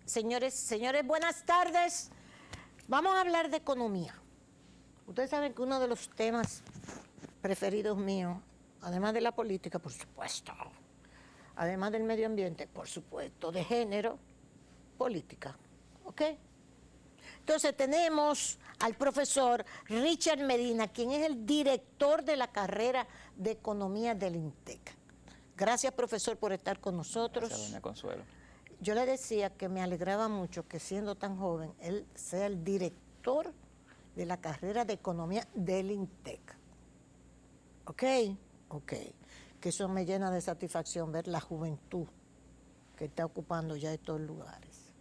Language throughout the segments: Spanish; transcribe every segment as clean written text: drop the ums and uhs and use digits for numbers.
Señores, buenas tardes. Vamos a hablar de economía. Ustedes saben que uno de los temas preferidos míos, además de la política, por supuesto, además del medio ambiente, por supuesto, de género, política, ¿ok? Entonces tenemos al profesor Richard Medina, quien es el director de la carrera de Economía del INTEC. Gracias, profesor, por estar con nosotros. Gracias, doña Consuelo. Yo le decía que me alegraba mucho que siendo tan joven, él sea el director de la carrera de Economía del INTEC. ¿Ok? Ok. Que eso me llena de satisfacción ver la juventud que está ocupando ya estos lugares.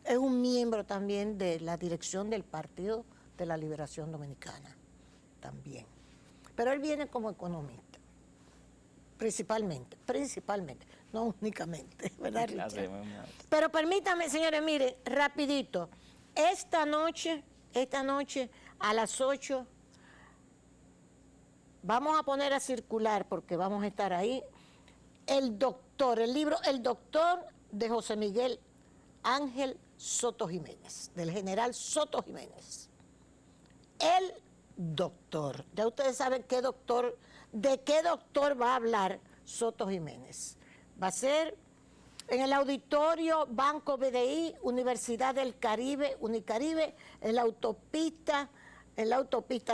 Es un miembro también de la dirección del Partido de la Liberación Dominicana, también. Pero él viene como economista. Principalmente, no únicamente, ¿verdad, Richard? Pero permítame, señores, miren, rapidito, esta noche, a las 8, vamos a poner a circular, porque vamos a estar ahí, el libro El Doctor de José Miguel Ángel Soto Jiménez, del general Soto Jiménez. El doctor, ya ustedes saben de qué doctor va a hablar Soto Jiménez. Va a ser en el auditorio Banco BDI, Universidad del Caribe, Unicaribe, en la autopista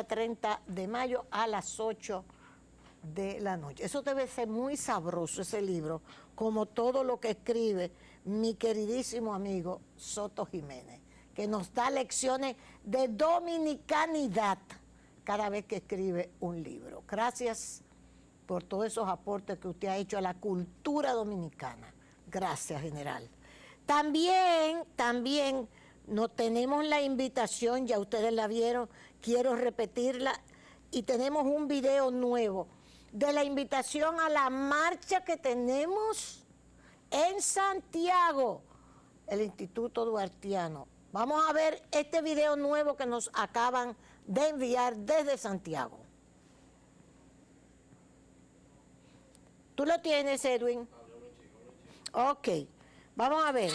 30 de mayo a las 8 de la noche. Eso debe ser muy sabroso, ese libro, como todo lo que escribe mi queridísimo amigo Soto Jiménez, que nos da lecciones de dominicanidad cada vez que escribe un libro. Gracias por todos esos aportes que usted ha hecho a la cultura dominicana. Gracias, general. También nos tenemos la invitación, ya ustedes la vieron, quiero repetirla, y tenemos un video nuevo de la invitación a la marcha que tenemos en Santiago, el Instituto Duartiano. Vamos a ver este video nuevo que nos acaban de enviar desde Santiago. ¿Tú lo tienes, Edwin? Ok, vamos a ver.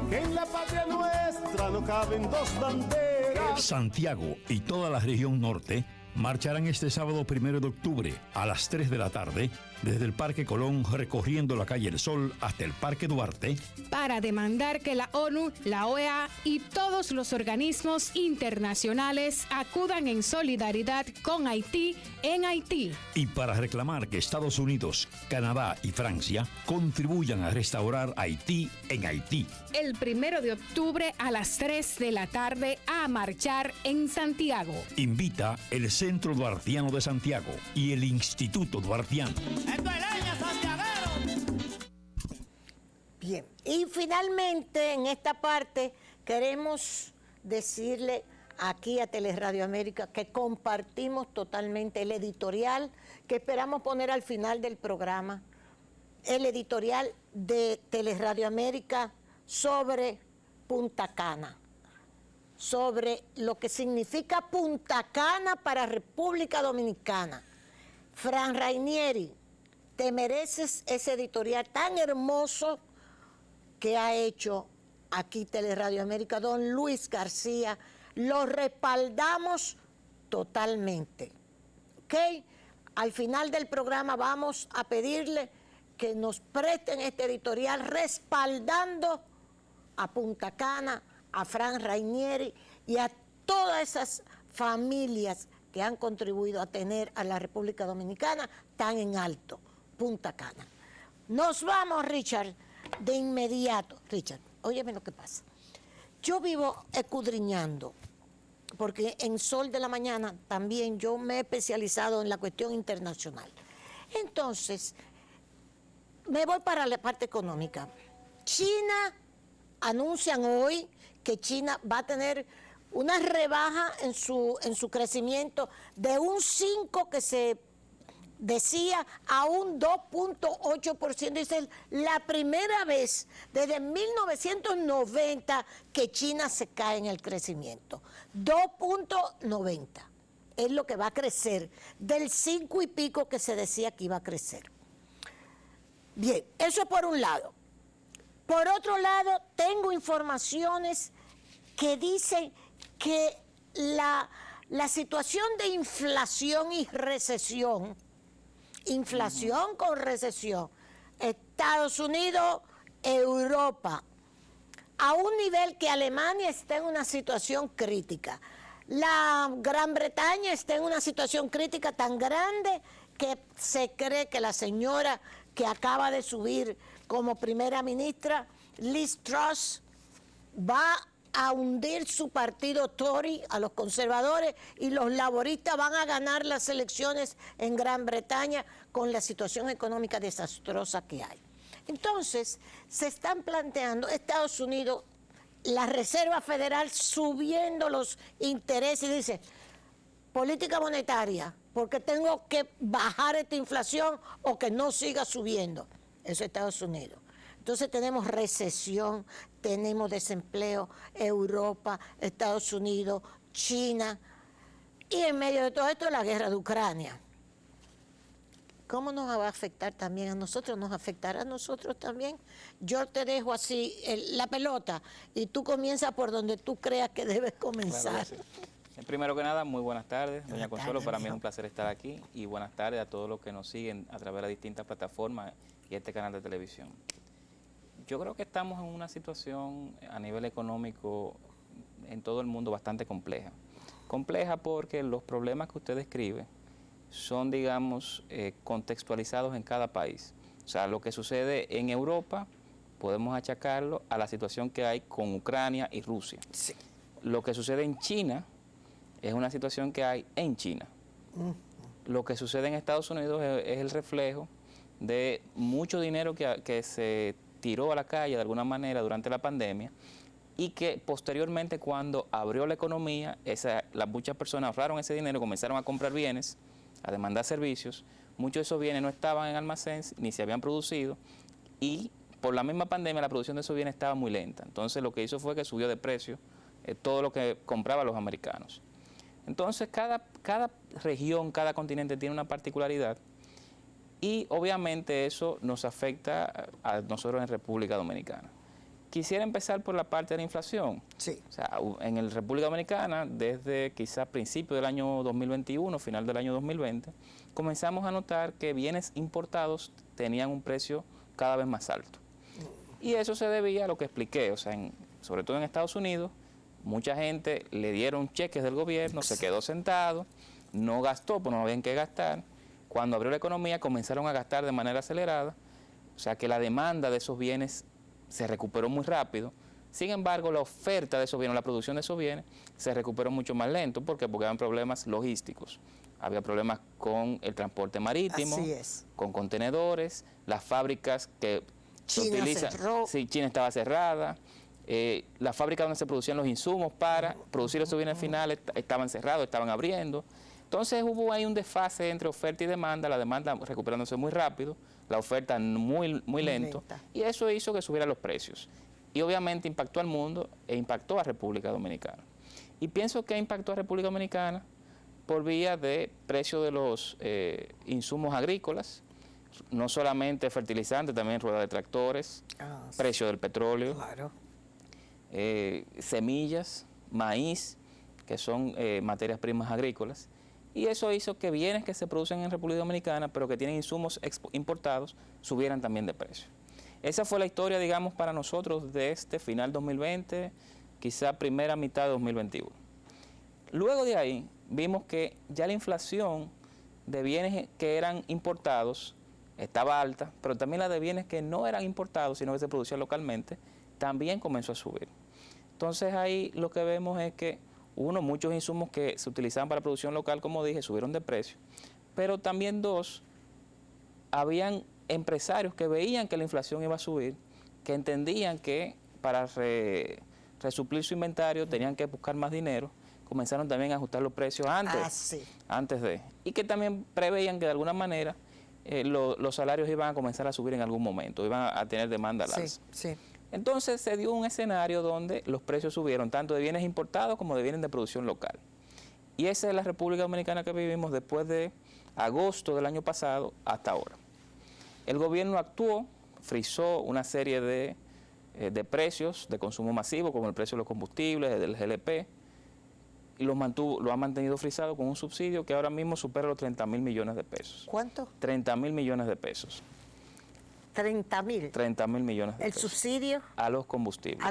Que en la patria nuestra no caben dos banderas. Santiago y toda la región norte marcharán este sábado 1 de octubre a las 3 de la tarde desde el Parque Colón, recorriendo la calle El Sol hasta el Parque Duarte, para demandar que la ONU, la OEA y todos los organismos internacionales acudan en solidaridad con Haití en Haití. y para reclamar que Estados Unidos, Canadá y Francia contribuyan a restaurar Haití en Haití. El 1 de octubre a las 3 de la tarde a marchar en Santiago. Invita el Centro Duartiano de Santiago y el Instituto Duartiano. Bien, y finalmente en esta parte queremos decirle aquí a Teleradio América que compartimos totalmente el editorial que esperamos poner al final del programa, el editorial de Teleradio América sobre Punta Cana, sobre lo que significa Punta Cana para República Dominicana. Fran Rainieri, te mereces ese editorial tan hermoso que ha hecho aquí Teleradio América, don Luis García. Lo respaldamos totalmente. ¿Ok? Al final del programa vamos a pedirle que nos presten este editorial respaldando a Punta Cana, a Fran Rainieri y a todas esas familias que han contribuido a tener a la República Dominicana tan en alto, Punta Cana. Nos vamos, Richard, de inmediato. Richard, óyeme lo que pasa. Yo vivo escudriñando, porque en Sol de la Mañana también yo me he especializado en la cuestión internacional. Entonces, me voy para la parte económica. China, anuncian hoy que China va a tener una rebaja en su crecimiento de un 5 que se decía a un 2.8%. Es la primera vez desde 1990 que China se cae en el crecimiento. 2.90. es lo que va a crecer, del 5 y pico que se decía que iba a crecer. Bien, eso por un lado. Por otro lado, tengo informaciones que dicen que la situación de inflación y recesión, inflación con recesión, Estados Unidos, Europa, a un nivel que Alemania está en una situación crítica. La Gran Bretaña está en una situación crítica tan grande que se cree que la señora que acaba de subir como primera ministra, Liz Truss, va a hundir su partido Tory a los conservadores y los laboristas van a ganar las elecciones en Gran Bretaña con la situación económica desastrosa que hay. Entonces, se están planteando Estados Unidos, la Reserva Federal subiendo los intereses y dice, política monetaria, porque tengo que bajar esta inflación o que no siga subiendo. Eso es Estados Unidos. Entonces tenemos recesión, tenemos desempleo, Europa, Estados Unidos, China, y en medio de todo esto la guerra de Ucrania. ¿Cómo nos va a afectar también a nosotros? ¿Nos afectará a nosotros también? Yo te dejo así la pelota y tú comienzas por donde tú creas que debes comenzar. Claro que sí. Primero que nada, muy buenas tardes, doña Consuelo. Para mí es un placer estar aquí y buenas tardes a todos los que nos siguen a través de las distintas plataformas y este canal de televisión. Yo creo que estamos en una situación a nivel económico en todo el mundo bastante compleja. Compleja porque los problemas que usted describe son, digamos, contextualizados en cada país. O sea, lo que sucede en Europa podemos achacarlo a la situación que hay con Ucrania y Rusia. Sí. Lo que sucede en China es una situación que hay en China. Lo que sucede en Estados Unidos es el reflejo de mucho dinero que se tiró a la calle de alguna manera durante la pandemia y que posteriormente cuando abrió la economía, muchas personas ahorraron ese dinero, comenzaron a comprar bienes, a demandar servicios, muchos de esos bienes no estaban en almacén ni se habían producido y por la misma pandemia la producción de esos bienes estaba muy lenta. Entonces lo que hizo fue que subió de precio todo lo que compraban los americanos. Entonces cada región, cada continente tiene una particularidad y obviamente eso nos afecta a nosotros en República Dominicana. Quisiera empezar por la parte de la inflación. Sí. O sea, en la República Dominicana, desde quizás principio del año 2021, final del año 2020, comenzamos a notar que bienes importados tenían un precio cada vez más alto. Y eso se debía a lo que expliqué, o sea, sobre todo en Estados Unidos, mucha gente le dieron cheques del gobierno, se quedó sentado, no gastó, pues no habían que gastar. Cuando abrió la economía comenzaron a gastar de manera acelerada, o sea que la demanda de esos bienes se recuperó muy rápido. Sin embargo, la oferta de esos bienes, la producción de esos bienes, se recuperó mucho más lento. ¿Por qué? Porque había problemas logísticos. Había problemas con el transporte marítimo, con contenedores, las fábricas que se utilizan. Sí, China estaba cerrada. Las fábricas donde se producían los insumos para producir esos bienes finales estaban cerrados, estaban abriendo. Entonces hubo ahí un desfase entre oferta y demanda, la demanda recuperándose muy rápido, la oferta muy lento, y eso hizo que subieran los precios. Y obviamente impactó al mundo e impactó a República Dominicana. Y pienso que impactó a República Dominicana por vía de precio de los insumos agrícolas, no solamente fertilizantes, también ruedas de tractores, precio del petróleo, semillas, maíz, que son materias primas agrícolas. Y eso hizo que bienes que se producen en República Dominicana, pero que tienen insumos importados, subieran también de precio. Esa fue la historia, digamos, para nosotros de este final 2020, quizá primera mitad de 2021. Luego de ahí, vimos que ya la inflación de bienes que eran importados estaba alta, pero también la de bienes que no eran importados, sino que se producían localmente, también comenzó a subir. Entonces ahí lo que vemos es que muchos insumos que se utilizaban para producción local, como dije, subieron de precio. Pero también habían empresarios que veían que la inflación iba a subir, que entendían que para resuplir su inventario tenían que buscar más dinero, comenzaron también a ajustar los precios antes de. Y que también preveían que de alguna manera los salarios iban a comenzar a subir en algún momento, iban a tener demanda al alza. Entonces se dio un escenario donde los precios subieron tanto de bienes importados como de bienes de producción local. Y esa es la República Dominicana que vivimos después de agosto del año pasado hasta ahora. El gobierno actuó, frizó una serie de precios de consumo masivo, como el precio de los combustibles, del GLP, y lo ha mantenido frisado con un subsidio que ahora mismo supera los 30.000 millones de pesos. ¿Cuánto? 30.000 millones de pesos. 30.000. 30.000 millones de pesos. ¿El subsidio? A los combustibles.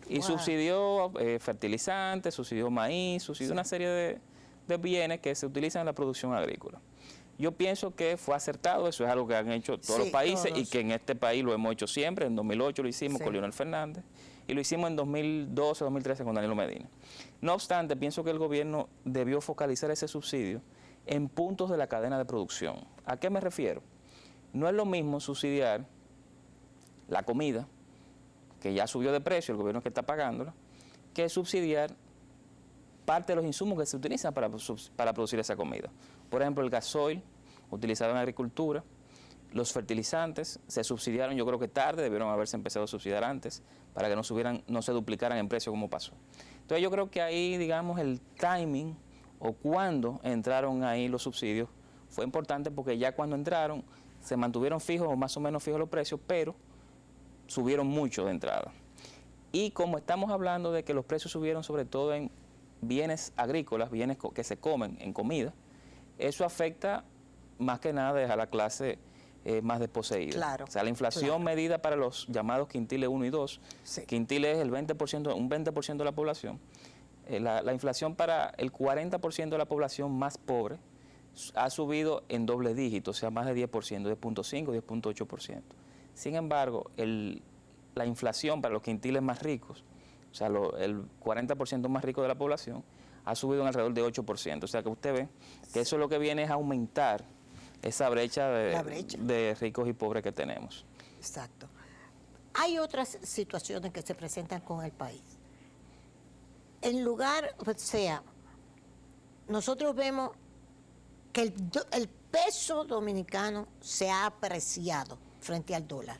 Y Wow. subsidió fertilizantes, subsidió maíz, subsidió una serie de bienes que se utilizan en la producción agrícola. Yo pienso que fue acertado, eso es algo que han hecho todos los países y que en este país lo hemos hecho siempre. En 2008 lo hicimos con Leonel Fernández y lo hicimos en 2012, 2013 con Danilo Medina. No obstante, pienso que el gobierno debió focalizar ese subsidio en puntos de la cadena de producción. ¿A qué me refiero? No es lo mismo subsidiar la comida, que ya subió de precio, el gobierno que está pagándola, que subsidiar parte de los insumos que se utilizan para producir esa comida. Por ejemplo, el gasoil utilizado en agricultura, los fertilizantes se subsidiaron, yo creo que tarde, debieron haberse empezado a subsidiar antes, para que no se duplicaran en precio como pasó. Entonces yo creo que ahí, digamos, el timing o cuando entraron ahí los subsidios fue importante, porque ya cuando entraron se mantuvieron fijos o más o menos fijos los precios, pero subieron mucho de entrada. Y como estamos hablando de que los precios subieron sobre todo en bienes agrícolas, bienes que se comen en comida, eso afecta más que nada a la clase más desposeída. Claro, o sea, la inflación medida para los llamados quintiles 1 y 2, quintiles es el 20%, un 20% de la población, la inflación para el 40% de la población más pobre ha subido en doble dígito, o sea, más de 10%, 10.5, 10.8%. Sin embargo, la inflación para los quintiles más ricos, o sea, el 40% más rico de la población, ha subido en alrededor de 8%. O sea, que usted ve que eso lo que viene es aumentar esa brecha de ricos y pobres que tenemos. Exacto. Hay otras situaciones que se presentan con el país. En lugar, o sea, nosotros vemos que el peso dominicano se ha apreciado frente al dólar.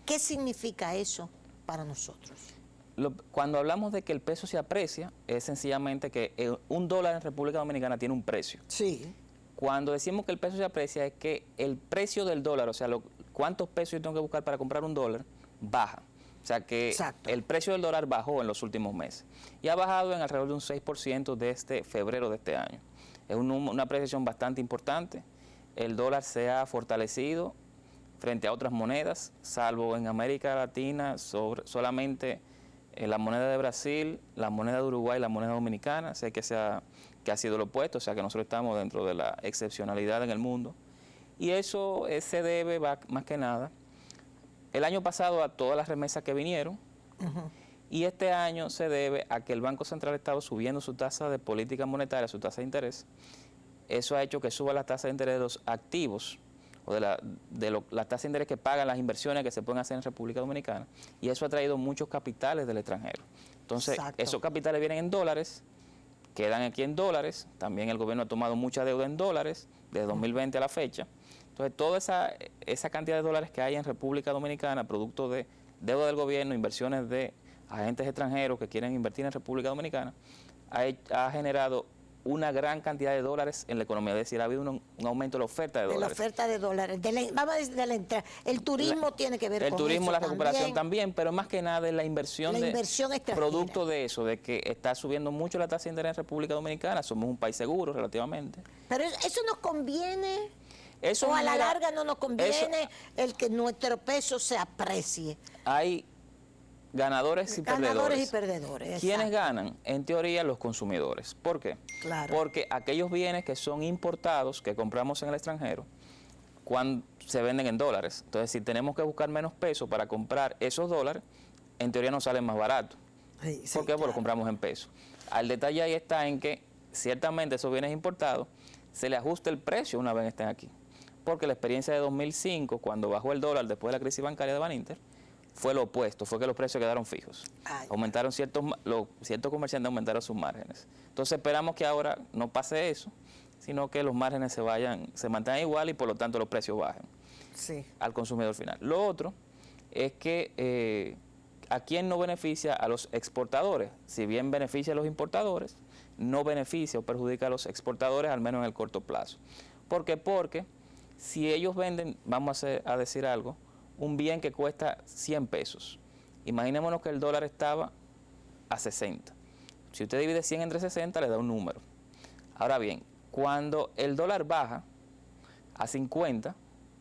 ¿Qué significa eso para nosotros? Cuando hablamos de que el peso se aprecia, es sencillamente que un dólar en República Dominicana tiene un precio. Sí. Cuando decimos que el peso se aprecia, es que el precio del dólar, o sea, cuántos pesos yo tengo que buscar para comprar un dólar, baja. O sea que el precio del dólar bajó en los últimos meses y ha bajado en alrededor de un 6% desde febrero de este año. Es una apreciación bastante importante. El dólar se ha fortalecido frente a otras monedas, salvo en América Latina, solamente la moneda de Brasil, la moneda de Uruguay y la moneda dominicana. Sé que ha sido lo opuesto, o sea que nosotros estamos dentro de la excepcionalidad en el mundo. Y eso se debe más que nada el año pasado a todas las remesas que vinieron, y este año se debe a que el Banco Central ha estado subiendo su tasa de política monetaria, su tasa de interés. Eso ha hecho que suba la tasa de interés de los activos, o de la tasa de interés que pagan las inversiones que se pueden hacer en República Dominicana, y eso ha traído muchos capitales del extranjero. Entonces, esos capitales vienen en dólares, quedan aquí en dólares, también el gobierno ha tomado mucha deuda en dólares, desde 2020 a la fecha. Entonces, toda esa cantidad de dólares que hay en República Dominicana, producto de deuda del gobierno, inversiones de agentes extranjeros que quieren invertir en República Dominicana, ha generado una gran cantidad de dólares en la economía. Es decir, ha habido un aumento de la oferta de dólares. De la oferta de dólares. Vamos a decir de la entrada. El turismo tiene que ver con eso. El turismo, la recuperación también, pero más que nada es la inversión extranjera. Producto de eso, de que está subiendo mucho la tasa de interés en República Dominicana. Somos un país seguro relativamente. Pero eso nos conviene. Eso o a la larga no nos conviene el que nuestro peso se aprecie. Hay ganadores y perdedores. ¿Quiénes ganan? En teoría, los consumidores. ¿Por qué? Claro. Porque aquellos bienes que son importados, que compramos en el extranjero, cuando se venden en dólares. Entonces, si tenemos que buscar menos pesos para comprar esos dólares, en teoría nos salen más baratos. ¿Por qué? Porque lo compramos en pesos. El detalle ahí está en que, ciertamente, esos bienes importados, se le ajusta el precio una vez estén aquí. Porque la experiencia de 2005, cuando bajó el dólar después de la crisis bancaria de Baninter, fue lo opuesto, fue que los precios quedaron fijos. Aumentaron ciertos comerciantes aumentaron sus márgenes. Entonces esperamos que ahora no pase eso, sino que los márgenes se mantengan igual y por lo tanto los precios bajen al consumidor final. Lo otro es que ¿a quién no beneficia? A los exportadores. Si bien beneficia a los importadores, no beneficia o perjudica a los exportadores, al menos en el corto plazo. ¿Por qué? Porque si ellos venden, vamos a decir algo, un bien que cuesta 100 pesos, imaginémonos que el dólar estaba a 60. Si usted divide 100 entre 60, le da un número. Ahora bien, cuando el dólar baja a 50,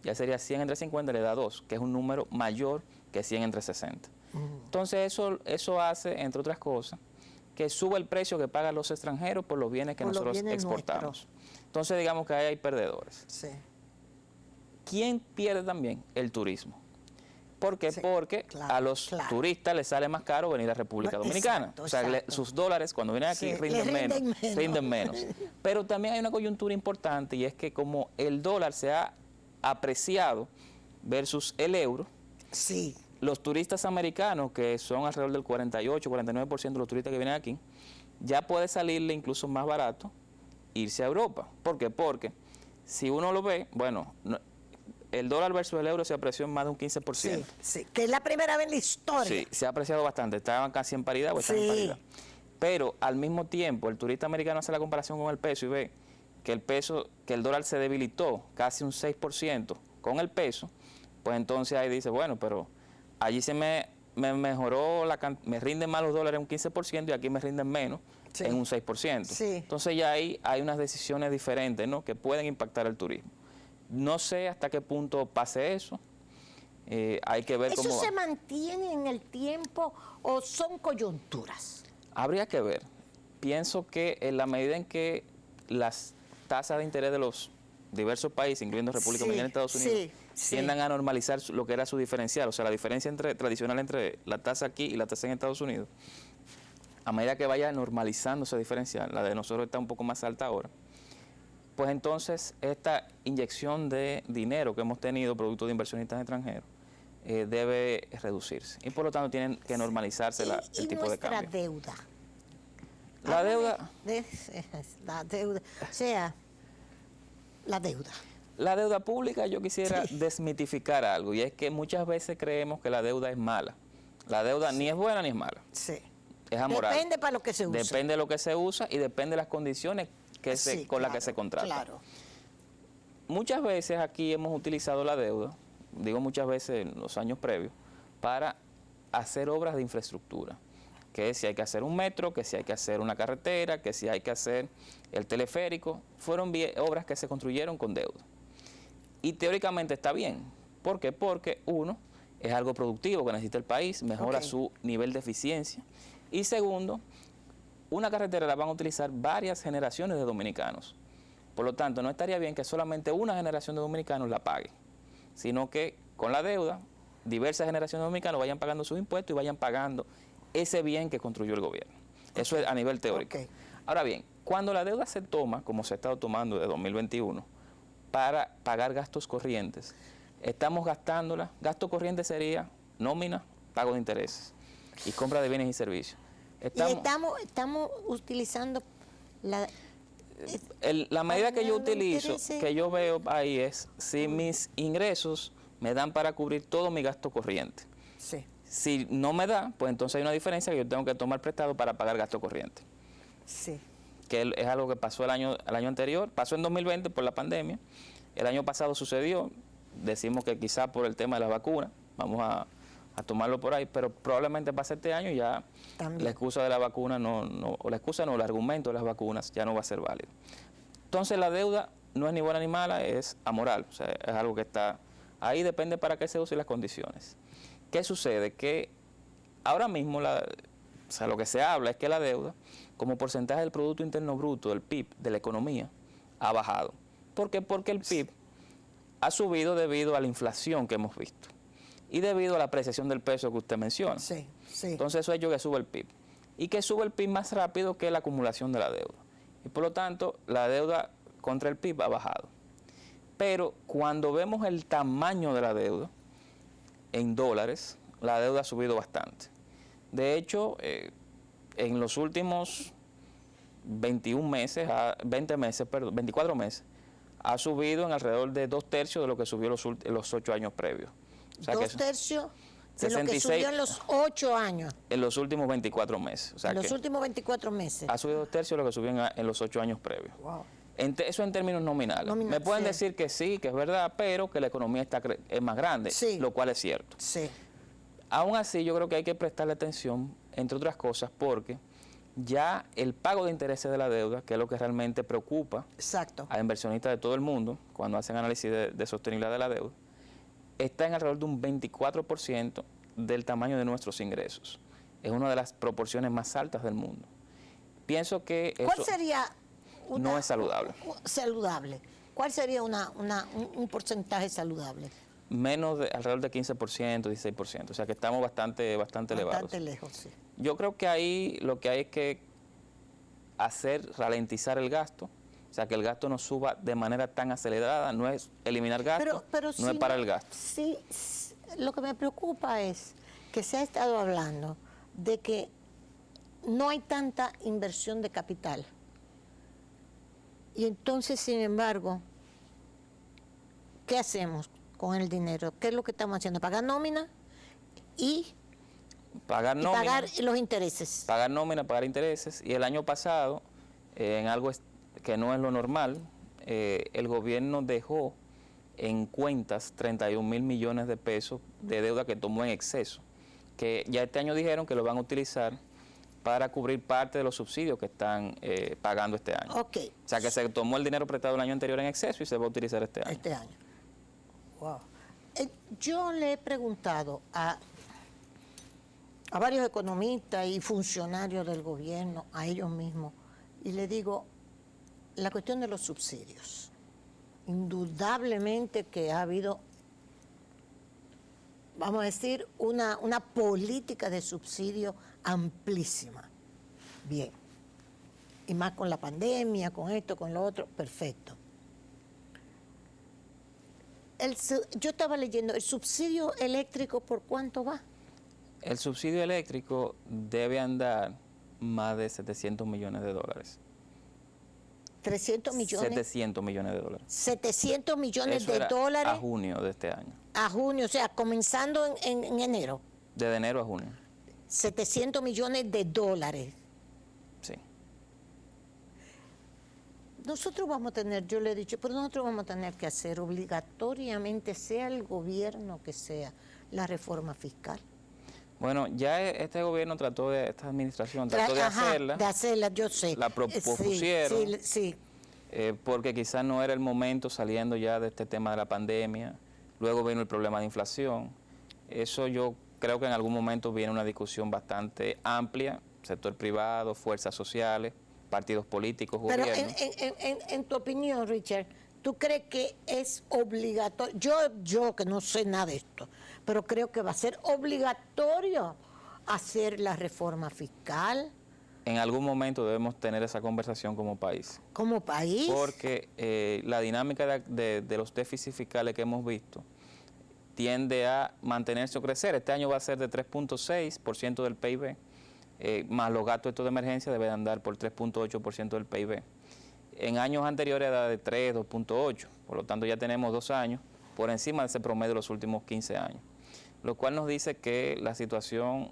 ya sería 100 entre 50, le da 2, que es un número mayor que 100 entre 60. Entonces eso hace, entre otras cosas, que suba el precio que pagan los extranjeros por los bienes que nosotros exportamos. Entonces digamos que ahí hay perdedores. Sí. ¿Quién pierde también? El turismo. ¿Por qué? Porque a los turistas les sale más caro venir a República Dominicana. Exacto, o sea, sus dólares cuando vienen aquí rinden menos. Pero también hay una coyuntura importante, y es que como el dólar se ha apreciado versus el euro, sí, los turistas americanos, que son alrededor del 48-49% de los turistas que vienen aquí, ya puede salirle incluso más barato irse a Europa. ¿Por qué? Porque si uno lo ve, bueno, el dólar versus el euro se apreció en más de un 15%. Sí, sí, que es la primera vez en la historia. Sí, se ha apreciado bastante. Estaban casi en paridad o están en paridad. Pero al mismo tiempo, el turista americano hace la comparación con el peso y ve que el dólar se debilitó casi un 6% con el peso, pues entonces ahí dice, bueno, pero allí se me mejoró, me rinden más los dólares un 15% y aquí me rinden menos en un 6%. Sí. Entonces ya ahí hay unas decisiones diferentes, ¿no?, que pueden impactar el turismo. No sé hasta qué punto pase eso. Hay que ver cómo ¿Eso se va. mantiene en el tiempo o son coyunturas? Habría que ver. Pienso que en la medida en que las tasas de interés de los diversos países, incluyendo República Dominicana y Estados Unidos, tiendan a normalizar lo que era su diferencial, o sea, la diferencia tradicional entre la tasa aquí y la tasa en Estados Unidos, a medida que vaya normalizando esa diferencial, la de nosotros está un poco más alta ahora, pues entonces esta inyección de dinero que hemos tenido producto de inversionistas extranjeros debe reducirse, y por lo tanto tienen que normalizarse el tipo de cambio. Deuda. La deuda. La deuda. O sea, la deuda. La deuda pública, yo quisiera desmitificar algo, y es que muchas veces creemos que la deuda es mala. La deuda ni es buena ni es mala. Sí. Es amoral. Depende para lo que se usa. Depende de lo que se usa y depende de las condiciones con las que se contrata. Claro. Muchas veces aquí hemos utilizado la deuda, digo muchas veces en los años previos, para hacer obras de infraestructura. Que si hay que hacer un metro, que si hay que hacer una carretera, que si hay que hacer el teleférico, fueron obras que se construyeron con deuda. Y teóricamente está bien. ¿Por qué? Porque uno, es algo productivo que necesita el país, mejora su nivel de eficiencia. Y segundo, una carretera la van a utilizar varias generaciones de dominicanos. Por lo tanto, no estaría bien que solamente una generación de dominicanos la pague, sino que con la deuda, diversas generaciones de dominicanos vayan pagando sus impuestos y vayan pagando ese bien que construyó el gobierno. Eso es a nivel teórico. Ahora bien, cuando la deuda se toma, como se ha estado tomando de 2021, para pagar gastos corrientes, estamos gastándola. Gasto corriente sería nómina, pago de intereses y compra de bienes y servicios. Estamos utilizando la medida que yo utilizo, que yo veo ahí es si mis ingresos me dan para cubrir todo mi gasto corriente. Sí. Si no me da, pues entonces hay una diferencia que yo tengo que tomar prestado para pagar gasto corriente. Sí. Que es algo que pasó el año anterior, pasó en 2020 por la pandemia, el año pasado sucedió, decimos que quizá por el tema de las vacunas, vamos a tomarlo por ahí, pero probablemente pase este año y ya la excusa de la vacuna el argumento de las vacunas ya no va a ser válido. Entonces la deuda no es ni buena ni mala, es amoral, o sea, es algo que está ahí, depende para qué se use y las condiciones. ¿Qué sucede? Que ahora mismo lo que se habla es que la deuda, como porcentaje del Producto Interno Bruto, del PIB, de la economía, ha bajado. ¿Por qué? Porque el PIB ha subido debido a la inflación que hemos visto y debido a la apreciación del peso que usted menciona. Sí, sí. Entonces eso ha hecho que sube el PIB. Y que sube el PIB más rápido que la acumulación de la deuda. Y por lo tanto, la deuda contra el PIB ha bajado. Pero cuando vemos el tamaño de la deuda, en dólares, la deuda ha subido bastante. De hecho, en los últimos 24 meses, ha subido en alrededor de 2/3 de lo que subió los 8 años previos. O sea, 2/3 De lo que subió en los 8 años. En los últimos 24 meses. O sea, En los últimos 24 meses. ha subido 2/3 de lo que subió en los 8 años previos. Wow. Eso en términos nominales. Me pueden sí. decir que sí, que es verdad, pero que la economía es más grande, Sí. lo cual es cierto. Sí. Aún así, yo creo que hay que prestarle atención, entre otras cosas, porque ya el pago de intereses de la deuda, que es lo que realmente preocupa Exacto. a inversionistas de todo el mundo cuando hacen análisis de sostenibilidad de la deuda, está en alrededor de un 24% del tamaño de nuestros ingresos. Es una de las proporciones más altas del mundo. Pienso que eso ¿Cuál sería no es saludable. Saludable. ¿Cuál sería un porcentaje saludable? Menos de alrededor de 15%, 16%. O sea que estamos bastante elevados. Bastante lejos, sí. Yo creo que ahí lo que hay es que ralentizar el gasto. O sea, que el gasto no suba de manera tan acelerada. No es eliminar gasto, Pero no si es parar el gasto. Sí, lo que me preocupa es que se ha estado hablando de que no hay tanta inversión de capital. Y entonces, sin embargo, ¿qué hacemos con el dinero? ¿Qué es lo que estamos haciendo? Pagar nómina y Pagar nómina, pagar los intereses. pagar nómina, pagar intereses. Y el año pasado, en algo que no es lo normal, el gobierno dejó en cuentas 31.000 millones de pesos de deuda que tomó en exceso, que ya este año dijeron que lo van a utilizar para cubrir parte de los subsidios que están pagando este año. Ok. O sea que se tomó el dinero prestado el año anterior en exceso y se va a utilizar este año. Este año. Wow. Yo le he preguntado a varios economistas y funcionarios del gobierno, a ellos mismos, y le digo, la cuestión de los subsidios. Indudablemente que ha habido, vamos a decir, una política de subsidio amplísima. Bien. Y más con la pandemia, con esto, con lo otro, perfecto. Yo estaba leyendo, ¿el subsidio eléctrico por cuánto va? El subsidio eléctrico debe andar más de 700 millones de dólares. 300 millones. 700 millones de dólares. 700 millones Eso de era dólares a junio de este año. a junio, o sea, comenzando en enero. De enero a junio. 700 millones de dólares. Sí. Nosotros vamos a tener, yo le he dicho, pero nosotros vamos a tener que hacer obligatoriamente, sea el gobierno que sea, la reforma fiscal. Bueno, ya este gobierno esta administración trató de hacerla. De hacerla, yo sé. La propusieron. Sí. Porque quizás no era el momento saliendo ya de este tema de la pandemia. Luego vino el problema de inflación. Eso yo creo que en algún momento viene una discusión bastante amplia, sector privado, fuerzas sociales, partidos políticos, Pero gobiernos. en tu opinión, Richard, ¿tú crees que es obligatorio? Yo que no sé nada de esto, pero creo que va a ser obligatorio hacer la reforma fiscal. En algún momento debemos tener esa conversación como país. Como país. Porque la dinámica de los déficits fiscales que hemos visto tiende a mantenerse o crecer. Este año va a ser de 3.6% del PIB, más los gastos estos de emergencia deben andar por 3.8% del PIB. En años anteriores era de 3, 2.8, por lo tanto ya tenemos 2 años por encima de ese promedio de los últimos 15 años, lo cual nos dice que la situación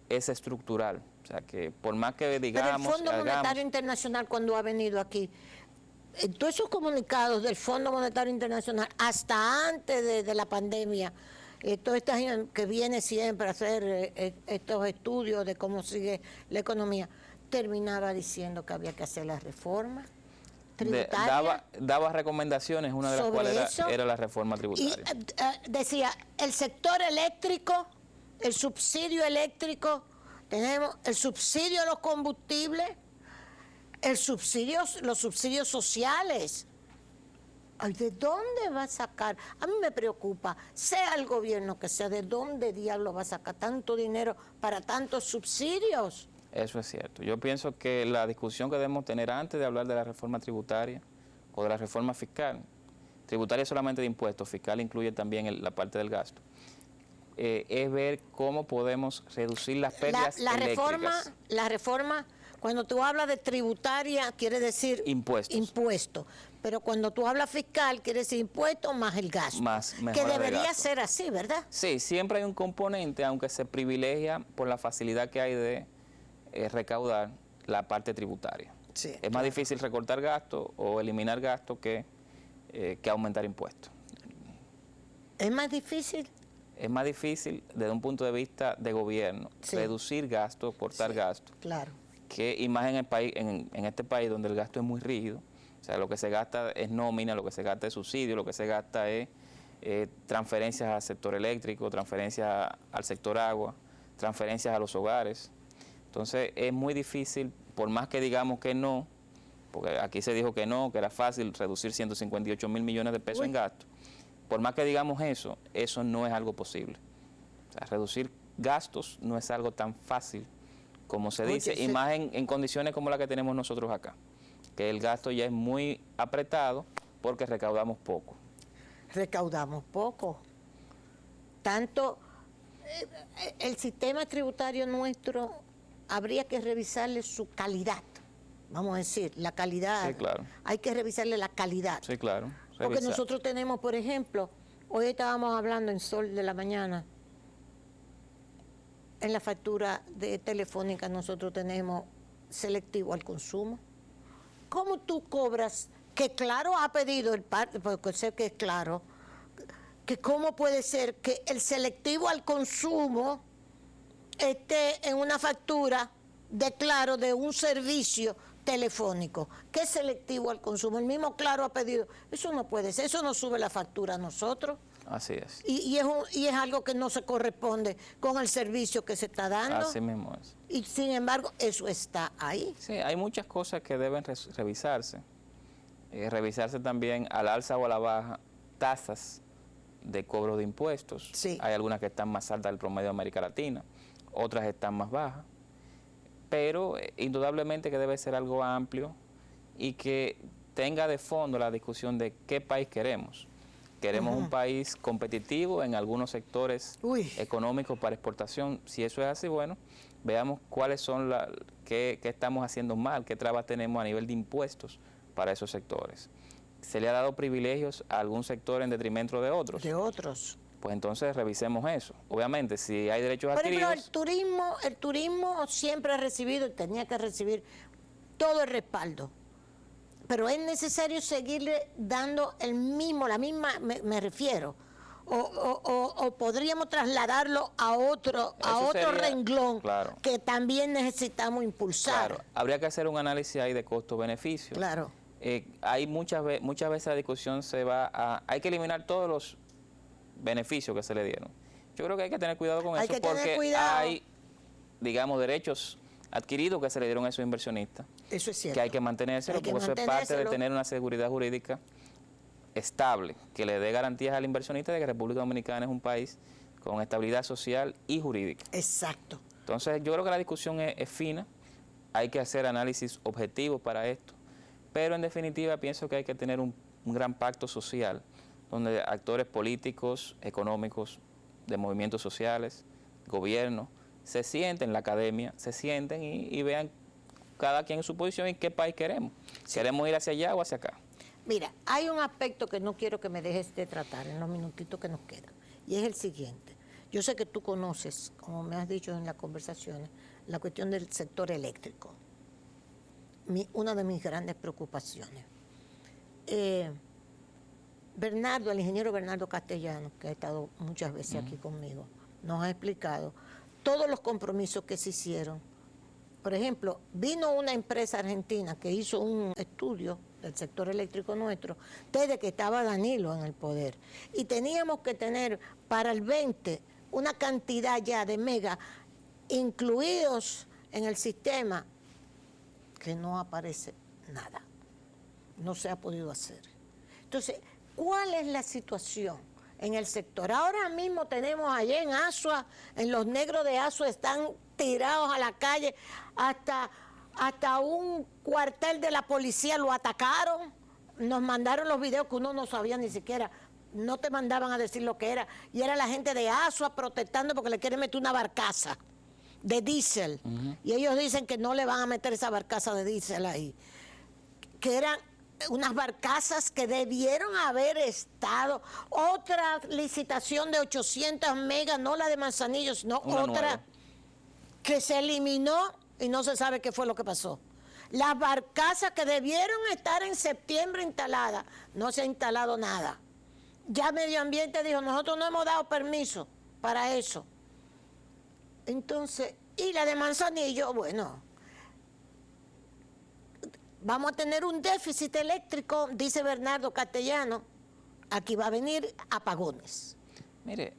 es estructural, o sea que por más que digamos... Pero el Fondo Monetario Internacional cuando ha venido aquí, en todos esos comunicados del Fondo Monetario Internacional, hasta antes de la pandemia, toda esta gente que viene siempre a hacer estos estudios de cómo sigue la economía, terminaba diciendo que había que hacer la reforma tributaria. Daba recomendaciones, una de las cuales era la reforma tributaria. Y decía, el sector eléctrico, el subsidio eléctrico, tenemos el subsidio a los combustibles, los subsidios sociales. Ay, ¿de dónde va a sacar? A mí me preocupa, sea el gobierno que sea, ¿de dónde diablo va a sacar tanto dinero para tantos subsidios? Eso es cierto. Yo pienso que la discusión que debemos tener antes de hablar de la reforma tributaria o de la reforma fiscal, tributaria es solamente de impuestos, fiscal incluye también la parte del gasto, es ver cómo podemos reducir las pérdidas eléctricas. La reforma, Cuando tú hablas de tributaria, quiere decir Impuestos. impuesto. Pero cuando tú hablas fiscal, quiere decir impuesto más el gasto. Más que mejora de debería gasto. ser así, ¿verdad? Sí, siempre hay un componente, aunque se privilegia por la facilidad que hay de recaudar la parte tributaria. Sí, Es más difícil recortar gastos o eliminar gastos que aumentar impuestos. Es más difícil. Es más difícil desde un punto de vista de gobierno, Sí. reducir gastos, cortar gastos, Claro. y más en el país, en este país donde el gasto es muy rígido. O sea, lo que se gasta es nómina, lo que se gasta es subsidio, lo que se gasta es transferencias al sector eléctrico, transferencias al sector agua, transferencias a los hogares. Entonces es muy difícil, por más que digamos que no, porque aquí se dijo que no, que era fácil reducir 158 mil millones de pesos en gastos. Por más que digamos eso no es algo posible. O sea, reducir gastos no es algo tan fácil como se dice, y más en condiciones como la que tenemos nosotros acá, que el gasto ya es muy apretado porque recaudamos poco. Recaudamos poco. Tanto el sistema tributario nuestro habría que revisarle su calidad. Vamos a decir, la calidad. Sí, claro. Hay que revisarle la calidad. Sí, claro. Porque revisar. nosotros tenemos, por ejemplo, hoy estábamos hablando en Sol de la Mañana, en la factura de telefónica nosotros tenemos selectivo al consumo. ¿Cómo tú cobras? Que Claro ha pedido el parte, porque sé que es Claro, que cómo puede ser que el selectivo al consumo esté en una factura de Claro de un servicio telefónico. ¿Qué es selectivo al consumo? El mismo Claro ha pedido. Eso no puede ser, eso no sube la factura a nosotros. Así es. Y es algo que no se corresponde con el servicio que se está dando. Así mismo es. Y sin embargo, eso está ahí. Sí, hay muchas cosas que deben revisarse. Revisarse también al alza o a la baja tasas de cobro de impuestos. Sí. Hay algunas que están más altas del promedio de América Latina, otras están más bajas. Pero indudablemente que debe ser algo amplio y que tenga de fondo la discusión de qué país queremos. Queremos un país competitivo en algunos sectores económicos para exportación. Si eso es así, bueno, veamos cuáles son qué estamos haciendo mal, qué trabas tenemos a nivel de impuestos para esos sectores. ¿Se le ha dado privilegios a algún sector en detrimento de otros? De otros. Pues entonces revisemos eso. Obviamente, si hay derechos Por ejemplo, adquiridos... el turismo siempre ha recibido y tenía que recibir todo el respaldo. Pero es necesario seguirle dando la misma, me refiero. O podríamos trasladarlo a otro sería, renglón, claro, que también necesitamos impulsar. Claro, habría que hacer un análisis ahí de costo-beneficio. Claro. Hay muchas veces la discusión se va a... Hay que eliminar todos los beneficios que se le dieron. Yo creo que hay que tener cuidado con eso porque hay, digamos, derechos adquiridos que se le dieron a esos inversionistas. Eso es cierto. Que hay que mantenérselo porque eso es parte de tener una seguridad jurídica estable, que le dé garantías al inversionista de que República Dominicana es un país con estabilidad social y jurídica. Exacto. Entonces yo creo que la discusión es fina, hay que hacer análisis objetivos para esto, pero en definitiva pienso que hay que tener un gran pacto social donde actores políticos, económicos, de movimientos sociales, gobierno, se sienten, la academia, se sienten y vean cada quien en su posición y qué país queremos. Sí. ¿Queremos ir hacia allá o hacia acá? Mira, hay un aspecto que no quiero que me dejes de tratar en los minutitos que nos quedan, y es el siguiente. Yo sé que tú conoces, como me has dicho en las conversaciones, la cuestión del sector eléctrico. Una de mis grandes preocupaciones. Bernardo, el ingeniero Bernardo Castellano, que ha estado muchas veces aquí conmigo, nos ha explicado todos los compromisos que se hicieron. Por ejemplo, vino una empresa argentina que hizo un estudio del sector eléctrico nuestro desde que estaba Danilo en el poder. Y teníamos que tener para el 20 una cantidad ya de mega incluidos en el sistema que no aparece nada. No se ha podido hacer. Entonces, ¿cuál es la situación en el sector? Ahora mismo tenemos allá en Asua, en los negros de Asua están tirados a la calle, hasta un cuartel de la policía lo atacaron, nos mandaron los videos que uno no sabía ni siquiera, no te mandaban a decir lo que era, y era la gente de Asua protestando porque le quieren meter una barcaza. de diésel. Y ellos dicen que no le van a meter esa barcaza de diésel ahí. Que eran unas barcazas que debieron haber estado. Otra licitación de 800 megas, no la de Manzanillo, sino Una otra nueva. que se eliminó y no se sabe qué fue lo que pasó. Las barcazas que debieron estar en septiembre instaladas, no se ha instalado nada. Ya Medio Ambiente dijo, nosotros no hemos dado permiso para eso. Entonces, y la de Manzanillo, bueno, vamos a tener un déficit eléctrico, dice Bernardo Castellano, aquí va a venir apagones. Mire,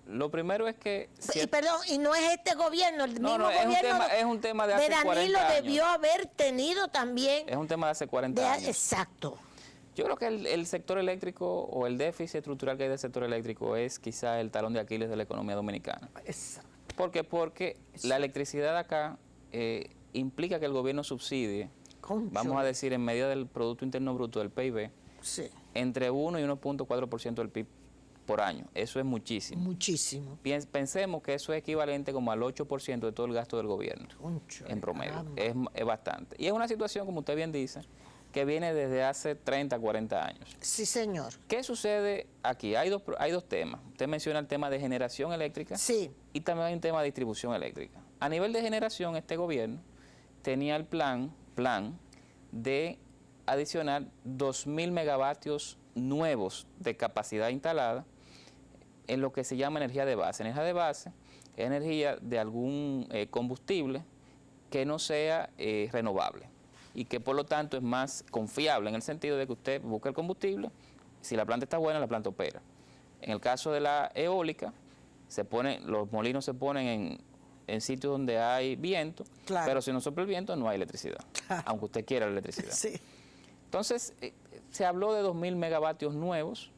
lo primero es que... Y perdón, y no es este gobierno, el mismo es gobierno un tema de hace Danilo 40 años. debió haber tenido también. Es un tema de hace 40 años. Exacto. Yo creo que el sector eléctrico o el déficit estructural que hay del sector eléctrico es quizá el talón de Aquiles de la economía dominicana. Exacto. ¿Por qué? Porque la electricidad acá implica que el gobierno subsidie, Concho. vamos a decir, en medida del Producto Interno Bruto, del PIB, Sí, entre 1 y 1.4% del PIB por año. Eso es muchísimo. muchísimo. Pensemos que eso es equivalente como al 8% de todo el gasto del gobierno, Concho, en promedio. caramba. Es bastante. Y es una situación, como usted bien dice, que viene desde hace 30, 40 años. Sí, señor. ¿Qué sucede aquí? Hay dos temas. Usted menciona el tema de generación eléctrica Sí, y también hay un tema de distribución eléctrica. A nivel de generación, este gobierno tenía el plan de adicionar 2.000 megavatios nuevos de capacidad instalada en lo que se llama energía de base. Energía de base es energía de algún combustible que no sea renovable y que por lo tanto es más confiable en el sentido de que usted busca el combustible, si la planta está buena, la planta opera. En el caso de la eólica, los molinos se ponen en sitios donde hay viento, Claro. pero si no sopla el viento no hay electricidad, Claro. aunque usted quiera la electricidad. sí. Entonces, se habló de 2.000 megavatios nuevos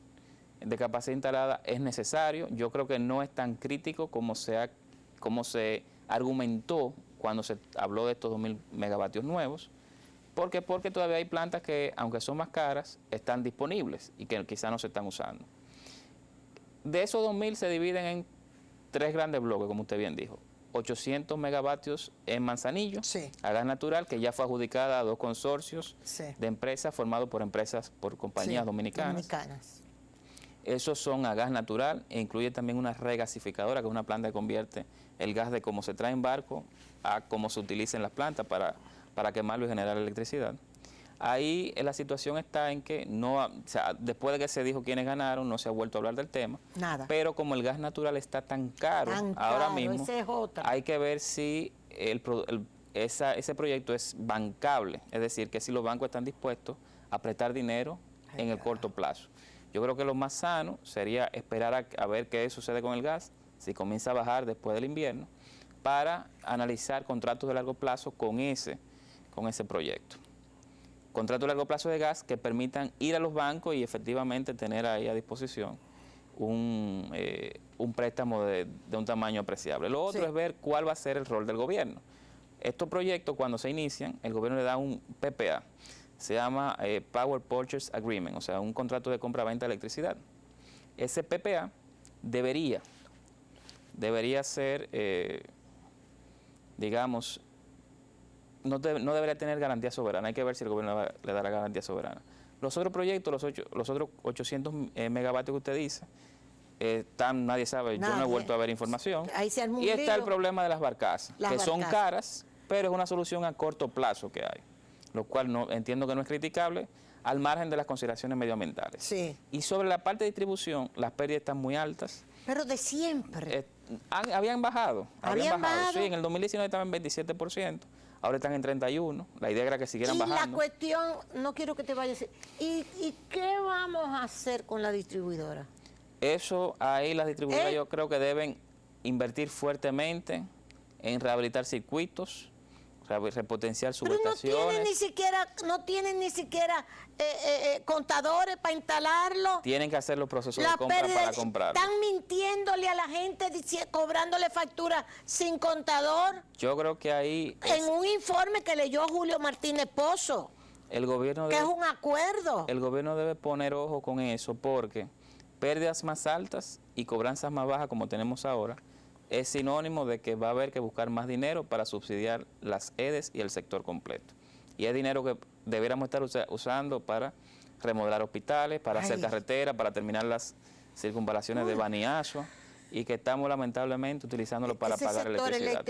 de capacidad instalada. Es necesario. Yo creo que no es tan crítico como se argumentó cuando se habló de estos 2.000 megavatios nuevos. ¿Por qué? Porque todavía hay plantas que, aunque son más caras, están disponibles y que quizás no se están usando. De esos 2.000 se dividen en 3 grandes bloques, como usted bien dijo. 800 megavatios en Manzanillo, Sí. a gas natural, que ya fue adjudicada a 2 consorcios Sí. de empresas formados por compañías Sí, dominicanas. dominicanas. Esos son a gas natural e incluye también una regasificadora, que es una planta que convierte el gas de cómo se trae en barco a cómo se utiliza en las plantas para quemarlo y generar electricidad. Ahí la situación está en que después de que se dijo quiénes ganaron, no se ha vuelto a hablar del tema. Nada. Pero como el gas natural está tan caro Tan ahora caro, mismo, esa es otra. hay que ver si ese proyecto es bancable, es decir, que si los bancos están dispuestos a prestar dinero en el corto plazo. Yo creo que lo más sano sería esperar a ver qué sucede con el gas, si comienza a bajar después del invierno, para analizar contratos de largo plazo con ese proyecto. Contratos de largo plazo de gas que permitan ir a los bancos y efectivamente tener ahí a disposición un préstamo de un tamaño apreciable. Lo otro Sí. es ver cuál va a ser el rol del gobierno. Estos proyectos, cuando se inician, el gobierno le da un PPA, se llama Power Purchase Agreement, o sea, un contrato de compra-venta de electricidad. Ese PPA debería ser, digamos, no debería tener garantía soberana. Hay que ver si el gobierno le da la garantía soberana. Los otros proyectos, los otros 800 megavatios que usted dice, nadie sabe, yo no he Nadie. vuelto a ver información. Ahí se armó un Y está el lío. problema de las barcazas, Las que son barcazas. caras, pero es una solución a corto plazo que hay, lo cual entiendo que no es criticable, al margen de las consideraciones medioambientales. Sí. Y sobre la parte de distribución, las pérdidas están muy altas. Pero de siempre. Habían bajado. ¿Habían bajado? Sí, en el 2019 estaban en 27%, ahora están en 31%. La idea era que siguieran Y la bajando. cuestión, no quiero que te vayas. ¿Y qué vamos a hacer con la distribuidora? Eso ahí las distribuidoras ¿Eh? yo creo que deben invertir fuertemente en rehabilitar circuitos, repotenciar Pero no subestaciones. tienen ni siquiera contadores para instalarlo. Tienen que hacer los procesos de La compra pérdida, para comprar. están mintiéndole a la gente, cobrándole factura sin contador, Yo creo que ahí en un informe que leyó Julio Martínez Pozo, el gobierno que es debe, un acuerdo. el gobierno debe poner ojo con eso, porque pérdidas más altas y cobranzas más bajas como tenemos ahora es sinónimo de que va a haber que buscar más dinero para subsidiar las EDES y el sector completo. Y es dinero que debiéramos estar usando para remodelar hospitales, para hacer carreteras, para terminar las circunvalaciones de Bani Asua, y que estamos lamentablemente utilizándolo para pagar electricidad.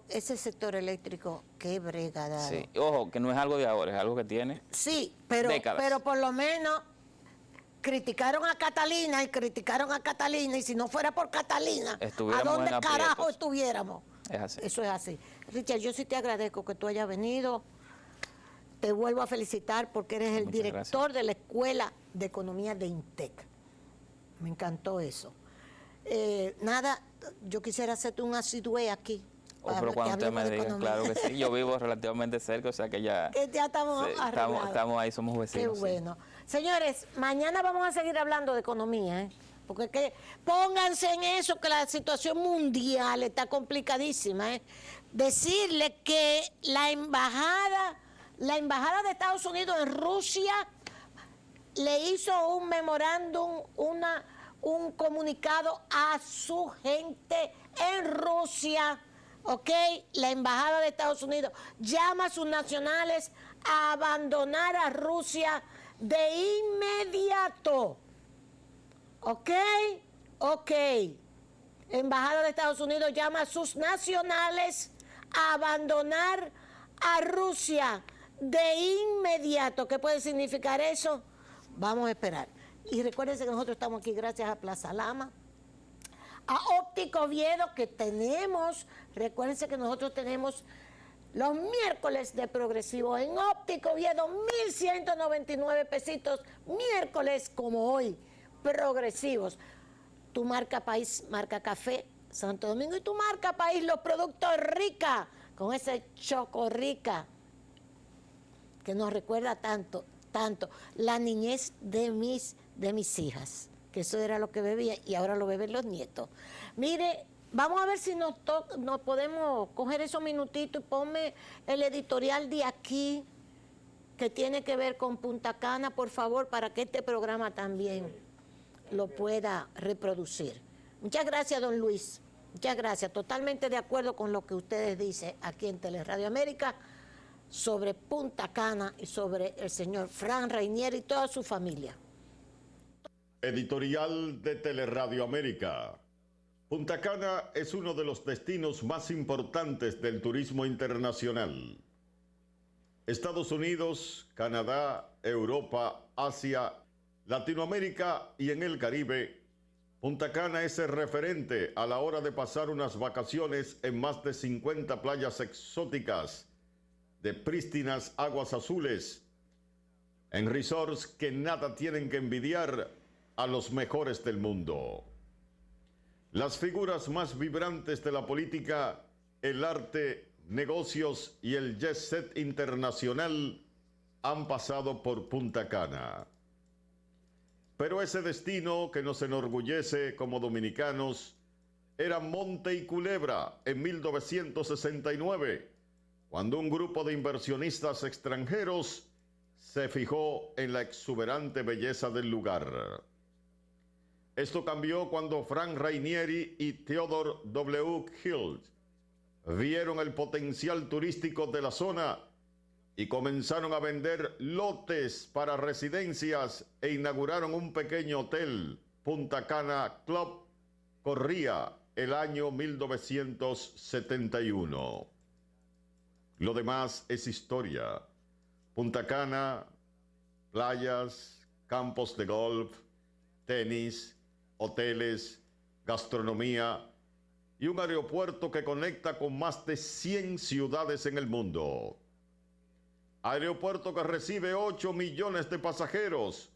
Ese sector eléctrico, qué brega dado. Sí, ojo, que no es algo de ahora, es algo que tiene décadas. Pero por lo menos criticaron a Catalina y si no fuera por Catalina, ¿a dónde carajo estuviéramos? Es así. Eso es así. Richard, yo sí te agradezco que tú hayas venido. Te vuelvo a felicitar porque eres el director de la Escuela de Economía de INTEC. Me encantó eso. Nada, yo quisiera hacerte un asidue aquí. Pero cuando usted me diga, claro que sí. Yo vivo relativamente cerca, o sea que ya... Que ya estamos arreglados. Estamos ahí, somos vecinos. Qué bueno. Señores, mañana vamos a seguir hablando de economía, ¿eh? Porque pónganse en eso, que la situación mundial está complicadísima, ¿eh? Decirle que la embajada de Estados Unidos en Rusia le hizo un memorándum, un comunicado a su gente en Rusia, ¿ok? La embajada de Estados Unidos llama a sus nacionales a abandonar a Rusia de inmediato, ¿ok? Ok. Embajada de Estados Unidos llama a sus nacionales a abandonar a Rusia de inmediato. ¿Qué puede significar eso? Vamos a esperar. Y recuérdense que nosotros estamos aquí gracias a Plaza Lama, a Óptico Oviedo, que tenemos, recuérdense que nosotros tenemos los miércoles de progresivo en Óptico Oviedo, 1,199 pesitos, miércoles como hoy, progresivos. Tu marca país, marca café, Santo Domingo, y tu marca país, los productos Rica, con ese Choco Rica, que nos recuerda tanto la niñez de mis hijas, que eso era lo que bebía y ahora lo beben los nietos. Mire, vamos a ver si nos podemos coger esos minutitos y ponme el editorial de aquí que tiene que ver con Punta Cana, por favor, para que este programa también lo pueda reproducir. Muchas gracias, don Luis. Muchas gracias. Totalmente de acuerdo con lo que ustedes dicen aquí en Teleradio América sobre Punta Cana y sobre el señor Fran Rainier y toda su familia. Editorial de Teleradio América. Punta Cana es uno de los destinos más importantes del turismo internacional. Estados Unidos, Canadá, Europa, Asia, Latinoamérica y en el Caribe, Punta Cana es el referente a la hora de pasar unas vacaciones en más de 50 playas exóticas, de prístinas aguas azules, en resorts que nada tienen que envidiar a los mejores del mundo. Las figuras más vibrantes de la política, el arte, negocios y el jet set internacional han pasado por Punta Cana. Pero ese destino que nos enorgullece como dominicanos era monte y culebra en 1969, cuando un grupo de inversionistas extranjeros se fijó en la exuberante belleza del lugar. Esto cambió cuando Frank Rainieri y Theodore W. Hill vieron el potencial turístico de la zona y comenzaron a vender lotes para residencias e inauguraron un pequeño hotel, Punta Cana Club. Corría el año 1971. Lo demás es historia. Punta Cana, playas, campos de golf, tenis, hoteles, gastronomía y un aeropuerto que conecta con más de 100 ciudades en el mundo. Aeropuerto que recibe 8 millones de pasajeros,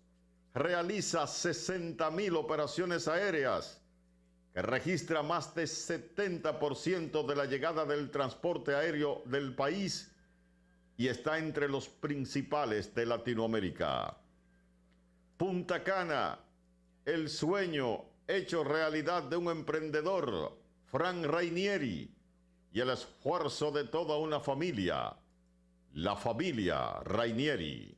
realiza 60,000 operaciones aéreas, que registra más de 70% de la llegada del transporte aéreo del país y está entre los principales de Latinoamérica. Punta Cana, el sueño hecho realidad de un emprendedor, Frank Rainieri, y el esfuerzo de toda una familia, la familia Rainieri.